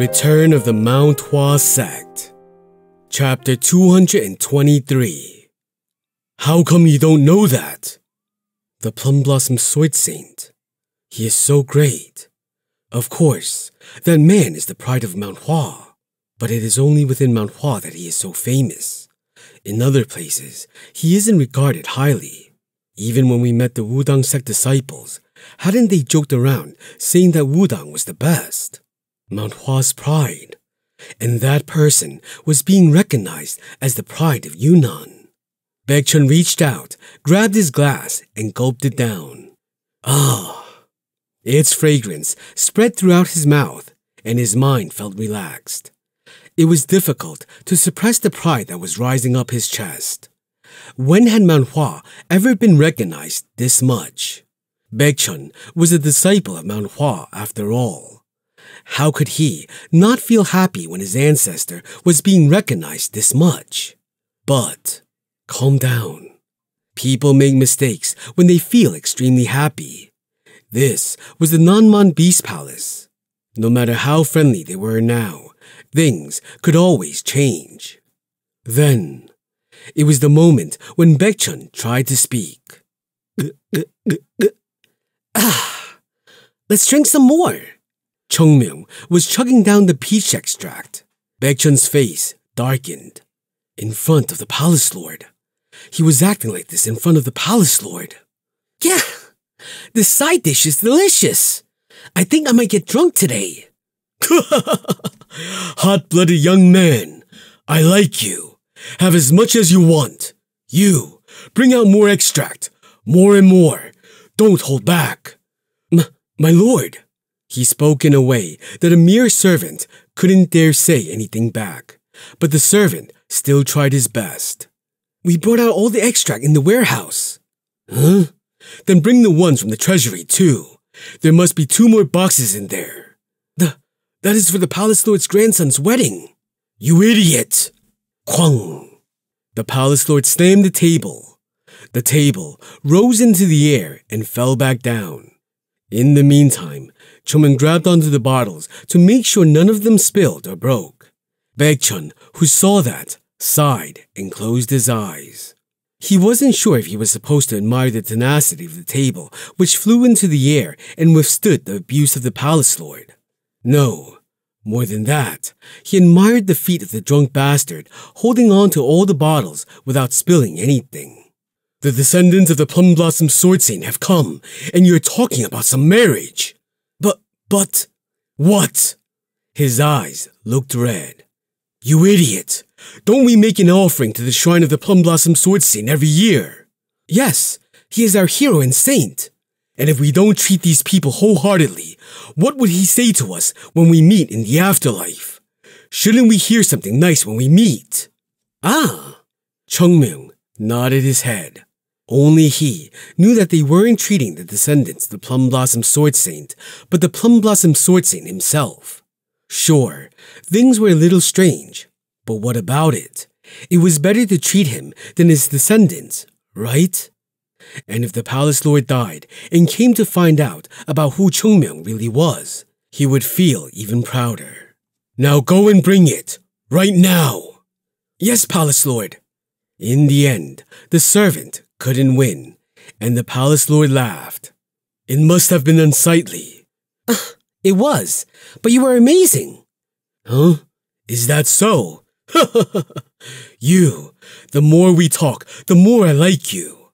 Return of the Mount Hua Sect. Chapter 223. How come you don't know that? The Plum Blossom Sword Saint. He is so great. Of course, that man is the pride of Mount Hua, but it is only within Mount Hua that he is so famous. In other places, he isn't regarded highly. Even when we met the Wudang sect disciples, hadn't they joked around saying that Wudang was the best? Mount Hua's pride. And that person was being recognized as the pride of Yunnan. Baekchun reached out, grabbed his glass, and gulped it down. Ah! Its fragrance spread throughout his mouth, and his mind felt relaxed. It was difficult to suppress the pride that was rising up his chest. When had Mount Hua ever been recognized this much? Baekchun was a disciple of Mount Hua after all. How could he not feel happy when his ancestor was being recognized this much? But, calm down. People make mistakes when they feel extremely happy. This was the Nanman Beast Palace. No matter how friendly they were now, things could always change. Then, it was the moment when Baekchun tried to speak. Let's drink some more. Chongmyung was chugging down the peach extract. Baekchun's face darkened. In front of the palace lord. He was acting like this in front of the palace lord. Yeah, the side dish is delicious. I think I might get drunk today. Hot-blooded young man. I like you. Have as much as you want. You, bring out more extract. More and more. Don't hold back. My lord. He spoke in a way that a mere servant couldn't dare say anything back, but the servant still tried his best. We brought out all the extract in the warehouse. Huh? Then bring the ones from the treasury too. There must be 2 more boxes in there. That is for the palace lord's grandson's wedding. You idiot! Kwang! The palace lord slammed the table. The table rose into the air and fell back down. In the meantime, Chongmyung grabbed onto the bottles to make sure none of them spilled or broke. Baekchun, who saw that, sighed and closed his eyes. He wasn't sure if he was supposed to admire the tenacity of the table, which flew into the air and withstood the abuse of the palace lord. No, more than that, he admired the feat of the drunk bastard holding on to all the bottles without spilling anything. The descendants of the Plum Blossom Sword Saint have come, and you're talking about some marriage. But, what? His eyes looked red. You idiot! Don't we make an offering to the shrine of the Plum Blossom Sword Saint every year? Yes, he is our hero and saint. And if we don't treat these people wholeheartedly, what would he say to us when we meet in the afterlife? Shouldn't we hear something nice when we meet? Ah! Chongmyung nodded his head. Only he knew that they weren't treating the descendants of the Plum Blossom Sword Saint, but the Plum Blossom Sword Saint himself. Sure, things were a little strange, but what about it? It was better to treat him than his descendants, right? And if the palace lord died and came to find out about who Chongmyung really was, he would feel even prouder. Now go and bring it, right now. Yes, palace lord. In the end, the servant couldn't win, and the palace lord laughed. It must have been unsightly. It was, but you were amazing. Huh? Is that so? You, the more we talk, the more I like you.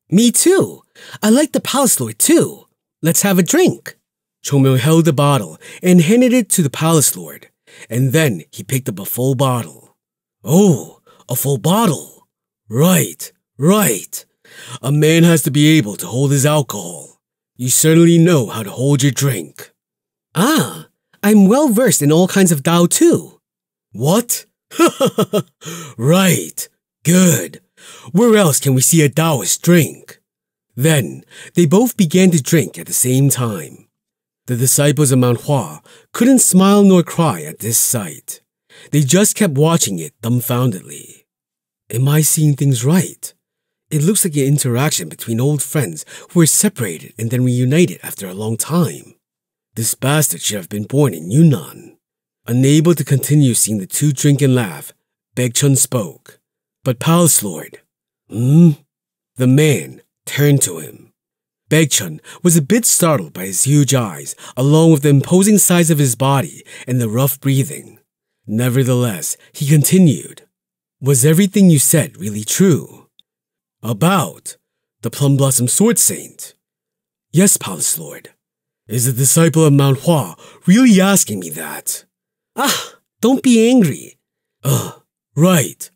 Me too. I like the palace lord too. Let's have a drink. Chongmyung held the bottle and handed it to the palace lord, and then he picked up a full bottle. Oh, a full bottle. Right. A man has to be able to hold his alcohol. You certainly know how to hold your drink. Ah, I'm well versed in all kinds of Tao too. What? Right. Good. Where else can we see a Taoist drink? Then, they both began to drink at the same time. The disciples of Mount Hua couldn't smile nor cry at this sight. They just kept watching it dumbfoundedly. Am I seeing things right? It looks like an interaction between old friends who were separated and then reunited after a long time. This bastard should have been born in Yunnan. Unable to continue seeing the two drink and laugh, Baekchun spoke. But Palace Lord. The man turned to him. Baekchun was a bit startled by his huge eyes, along with the imposing size of his body and the rough breathing. Nevertheless, he continued. Was everything you said really true? About the Plum Blossom Sword Saint? Yes, Palace Lord. Is the disciple of Mount Hua really asking me that? Don't be angry. Right.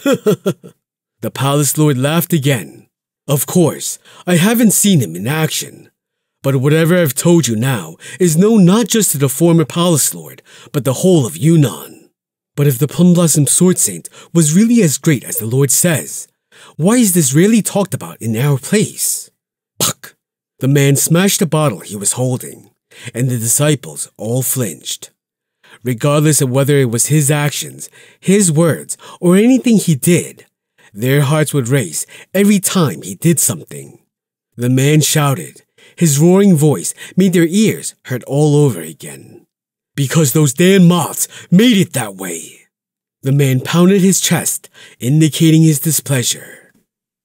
The Palace Lord laughed again. Of course, I haven't seen him in action. But whatever I've told you now is known not just to the former Palace Lord, but the whole of Yunnan. But if the Plum Blossom Sword Saint was really as great as the Lord says, why is this rarely talked about in our place? Puck! The man smashed the bottle he was holding, and the disciples all flinched. Regardless of whether it was his actions, his words, or anything he did, their hearts would race every time he did something. The man shouted. His roaring voice made their ears hurt all over again. Because those damn moths made it that way. The man pounded his chest, indicating his displeasure.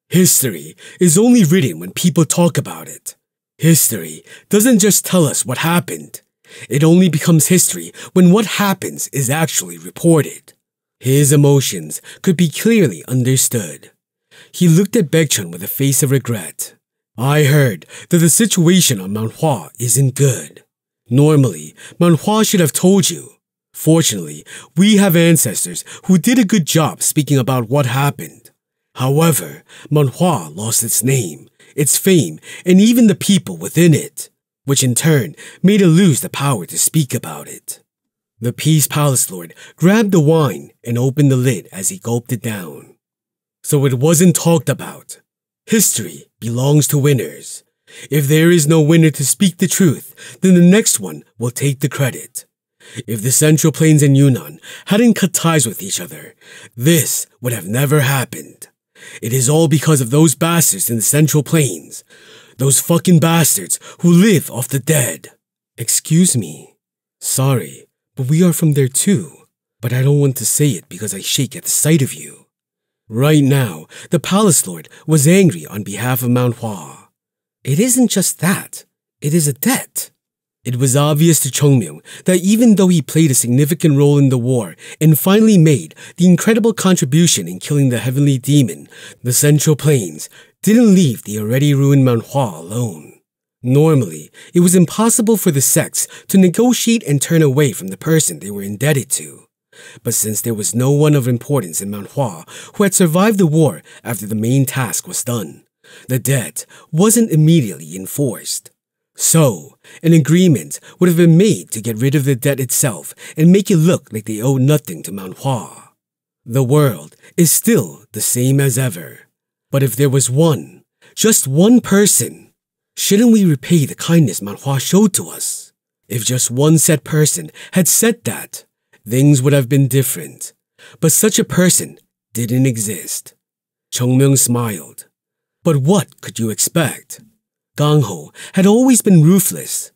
History is only written when people talk about it. History doesn't just tell us what happened. It only becomes history when what happens is actually reported. His emotions could be clearly understood. He looked at Baekchun with a face of regret. I heard that the situation on Mount Hua isn't good. Normally, Mount Hua should have told you. Fortunately, we have ancestors who did a good job speaking about what happened. However, Mount Hua lost its name, its fame, and even the people within it, which in turn made it lose the power to speak about it. The Peace Palace Lord grabbed the wine and opened the lid as he gulped it down. So it wasn't talked about. History belongs to winners. If there is no winner to speak the truth, then the next one will take the credit. If the Central Plains and Yunnan hadn't cut ties with each other, this would have never happened. It is all because of those bastards in the Central Plains. Those fucking bastards who live off the dead. Excuse me. Sorry, but we are from there too. But I don't want to say it because I shake at the sight of you. Right now, the Palace Lord was angry on behalf of Mount Hua. It isn't just that. It is a debt. It was obvious to Chongmyung that even though he played a significant role in the war and finally made the incredible contribution in killing the heavenly demon, the Central Plains didn't leave the already ruined Mount Hua alone. Normally, it was impossible for the sects to negotiate and turn away from the person they were indebted to. But since there was no one of importance in Mount Hua who had survived the war after the main task was done, the debt wasn't immediately enforced. So, an agreement would have been made to get rid of the debt itself and make it look like they owed nothing to Mount Hua. The world is still the same as ever. But if there was one, just one person, shouldn't we repay the kindness Mount Hua showed to us? If just one said person had said that, things would have been different. But such a person didn't exist. Chongmyung smiled. But what could you expect? Gang-ho had always been ruthless.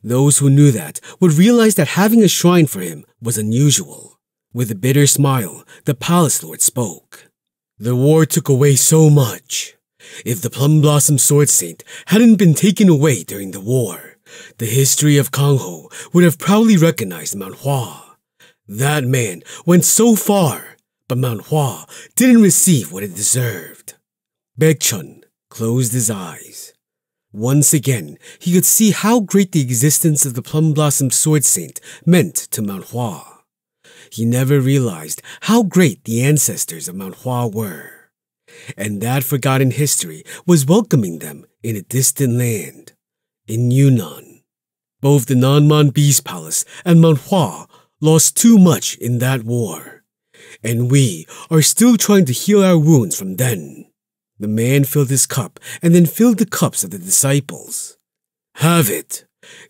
Those who knew that would realize that having a shrine for him was unusual. With a bitter smile, the Palace Lord spoke. The war took away so much. If the Plum Blossom Sword Saint hadn't been taken away during the war, the history of Gang-ho would have proudly recognized Mount Hua. That man went so far, but Mount Hua didn't receive what it deserved. Baekchun closed his eyes. Once again, he could see how great the existence of the Plum Blossom Sword Saint meant to Mount Hua. He never realized how great the ancestors of Mount Hua were. And that forgotten history was welcoming them in a distant land, in Yunnan. Both the Nanman Beast Palace and Mount Hua lost too much in that war. And we are still trying to heal our wounds from then. The man filled his cup and then filled the cups of the disciples. Have it.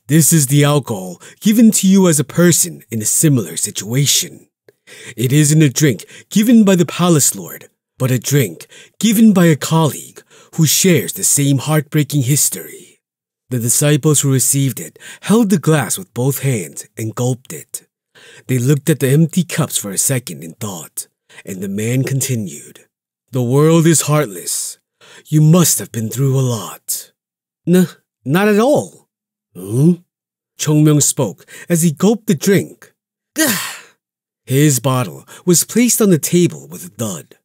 This is the alcohol given to you as a person in a similar situation. It isn't a drink given by the Palace Lord, but a drink given by a colleague who shares the same heartbreaking history. The disciples who received it held the glass with both hands and gulped it. They looked at the empty cups for a second in thought, and the man continued. The world is heartless. You must have been through a lot. Not at all. Chongmyung spoke as he gulped the drink. His bottle was placed on the table with a thud.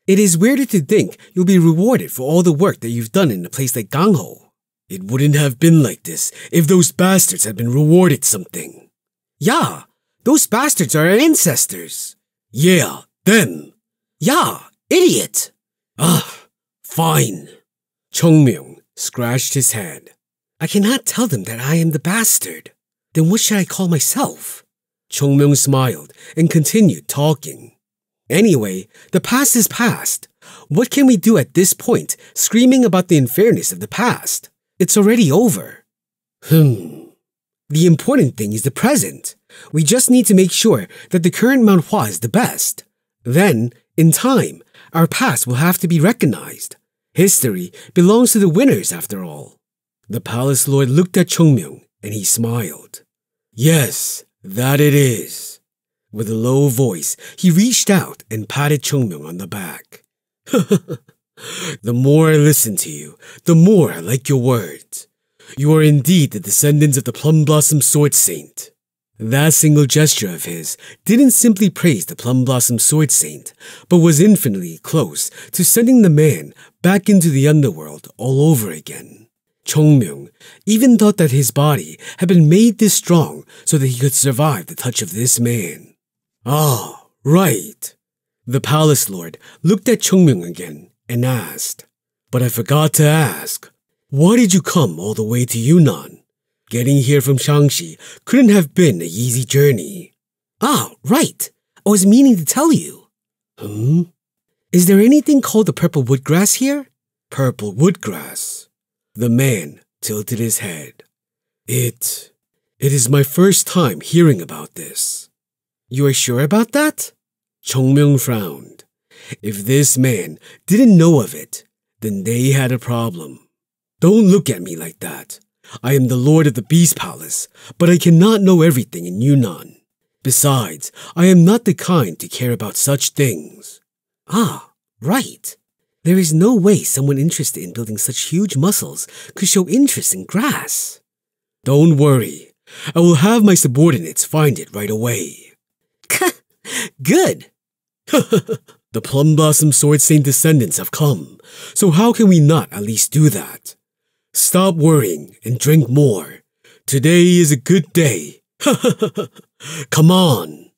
It is weirder to think you'll be rewarded for all the work that you've done in a place like Gangho. It wouldn't have been like this if those bastards had been rewarded something. Yeah, those bastards are our ancestors. Yeah, them. Yeah, idiot. Fine. Chongmyung scratched his head. I cannot tell them that I am the bastard. Then what should I call myself? Chongmyung smiled and continued talking. Anyway, the past is past. What can we do at this point, screaming about the unfairness of the past? It's already over. The important thing is the present. We just need to make sure that the current Mount Hua is the best. Then, in time, our past will have to be recognized. History belongs to the winners after all. The palace lord looked at Chongmyung and he smiled. Yes, that it is. With a low voice, he reached out and patted Chongmyung on the back. The more I listen to you, the more I like your words. You are indeed the descendants of the Plum Blossom Sword Saint. That single gesture of his didn't simply praise the Plum Blossom Sword Saint, but was infinitely close to sending the man back into the underworld all over again. Chongmyung even thought that his body had been made this strong so that he could survive the touch of this man. Ah, right. The palace lord looked at Chongmyung again and asked, But I forgot to ask, why did you come all the way to Yunnan? Getting here from Shaanxi couldn't have been an easy journey. Ah, right. I was meaning to tell you. Is there anything called the purple woodgrass here? Purple woodgrass. The man tilted his head. It is my first time hearing about this. You are sure about that? Chongmyung frowned. If this man didn't know of it, then they had a problem. Don't look at me like that. I am the lord of the Beast Palace, but I cannot know everything in Yunnan. Besides, I am not the kind to care about such things. Ah, right. There is no way someone interested in building such huge muscles could show interest in grass. Don't worry. I will have my subordinates find it right away. Good. The Plum Blossom Sword Saint descendants have come, so how can we not at least do that? Stop worrying and drink more. Today is a good day. Come on.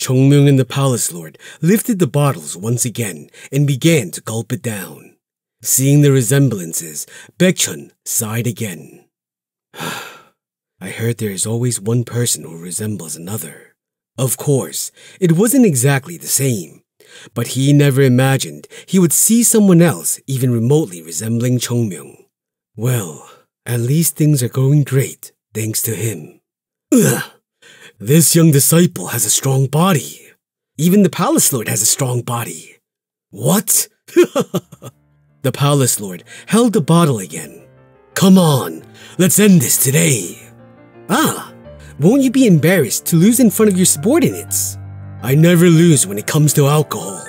Chongmyung and the palace lord lifted the bottles once again and began to gulp it down. Seeing the resemblances, Baekchun sighed again. I heard there is always one person who resembles another. Of course, it wasn't exactly the same, but he never imagined he would see someone else even remotely resembling Chongmyung. Well, at least things are going great, thanks to him. Ugh. This young disciple has a strong body. Even the palace lord has a strong body. What? The palace lord held the bottle again. Come on, let's end this today. Ah, won't you be embarrassed to lose in front of your subordinates? I never lose when it comes to alcohol.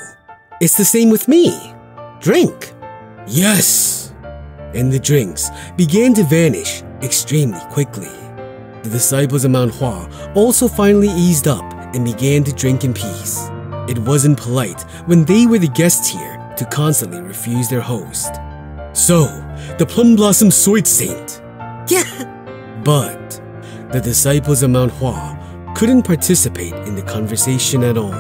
It's the same with me. Drink. Yes. And the drinks began to vanish extremely quickly. The disciples of Mount Hua also finally eased up and began to drink in peace. It wasn't polite when they were the guests here to constantly refuse their host. So, the Plum Blossom Sword Saint. Yeah. But the disciples of Mount Hua couldn't participate in the conversation at all.